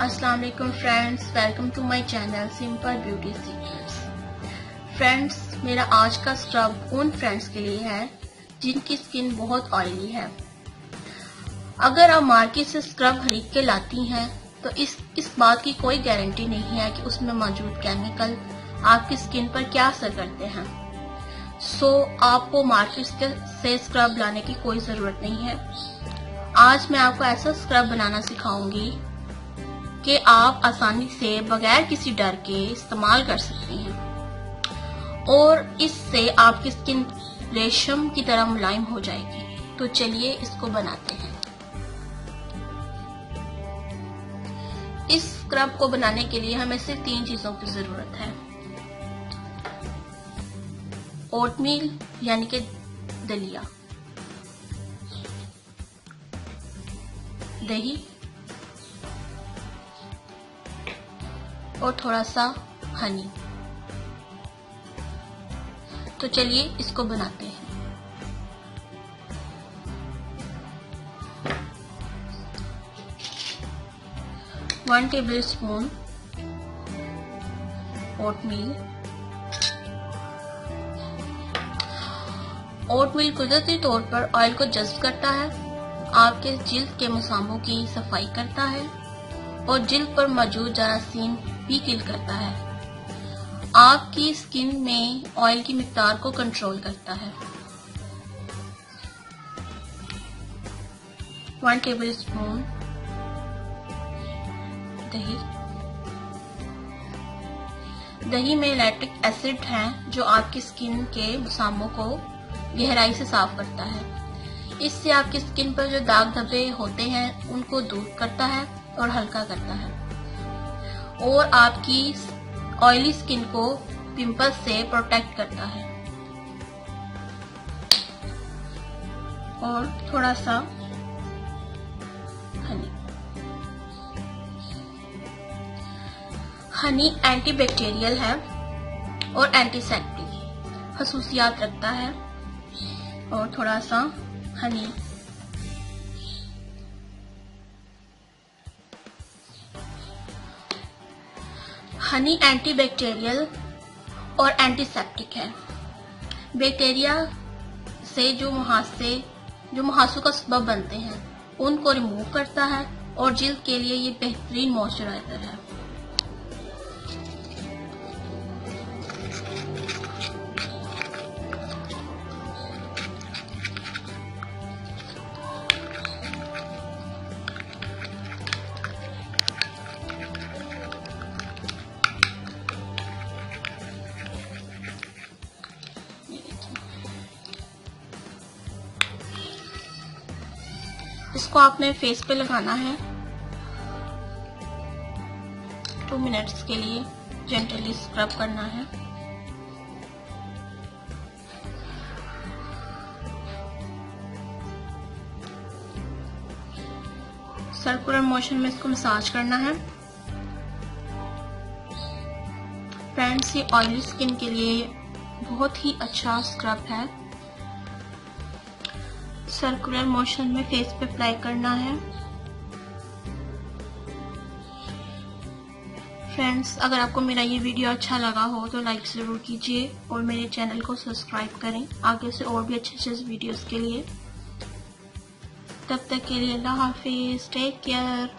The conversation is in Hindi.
अस्सलाम वालेकुम friends, welcome to my channel simple beauty secrets. Friends, मेरा आज का स्क्रब उन फ्रेंड्स के लिए है जिनकी स्किन बहुत ऑयली है। अगर आप मार्केट से स्क्रब खरीद के लाती हैं तो इस बात की कोई गारंटी नहीं है कि उसमें मौजूद केमिकल आपकी स्किन पर क्या असर करते हैं। सो आपको मार्केट से स्क्रब लाने की कोई जरूरत नहीं है। आज मैं आपको ऐसा स्क्रब बनाना सिखाऊंगी कि आप आसानी से बगैर किसी डर के इस्तेमाल कर सकती हैं और इससे आपकी स्किन रेशम की तरह मुलायम हो जाएगी। तो चलिए इसको बनाते हैं। इस स्क्रब को बनाने के लिए हमें सिर्फ 3 चीजों की जरूरत है। ओटमील यानी कि दलिया, दही और थोड़ा सा हनी। तो चलिए इसको बनाते हैं। One table spoon oatmeal. Oatmeal कुदरती तौर पर ऑयल को जज्ब करता है, आपके जिल्द के मसामों की सफाई करता है और जिल्द पर मौजूद जरासीम भी किल करता है। आपकी स्किन में ऑयल की मिकदार को कंट्रोल करता है। 1 टेबल स्पून दही। दही में लैक्टिक एसिड है जो आपकी स्किन के मसामों को गहराई से साफ करता है। इससे आपकी स्किन पर जो दाग धब्बे होते हैं उनको दूर करता है और हल्का करता है और आपकी ऑयली स्किन को पिंपल्स से प्रोटेक्ट करता है। और थोड़ा सा हनी। हनी एंटीबैक्टीरियल है और एंटीसेप्टिक खसूसियात रखता है। और थोड़ा सा हनी हनी एंटीबैक्टीरियल और एंटीसेप्टिक है। बैक्टीरिया से जो मुहासों का सबब बनते हैं उनको रिमूव करता है और जिल्द के लिए ये बेहतरीन मॉइस्चराइजर है। इसको आपने फेस पे लगाना है 2 मिनट्स के लिए, जेंटली स्क्रब करना है। सर्कुलर मोशन में इसको मसाज करना है। फ्रेंड्स, ये ऑयली स्किन के लिए बहुत ही अच्छा स्क्रब है। सर्कुलर मोशन में फेस पे अप्लाई करना है। फ्रेंड्स, अगर आपको मेरा ये वीडियो अच्छा लगा हो तो लाइक जरूर कीजिए और मेरे चैनल को सब्सक्राइब करें आगे से और भी अच्छे वीडियोस के लिए। तब तक के लिए अल्लाह हाफिज, टेक केयर।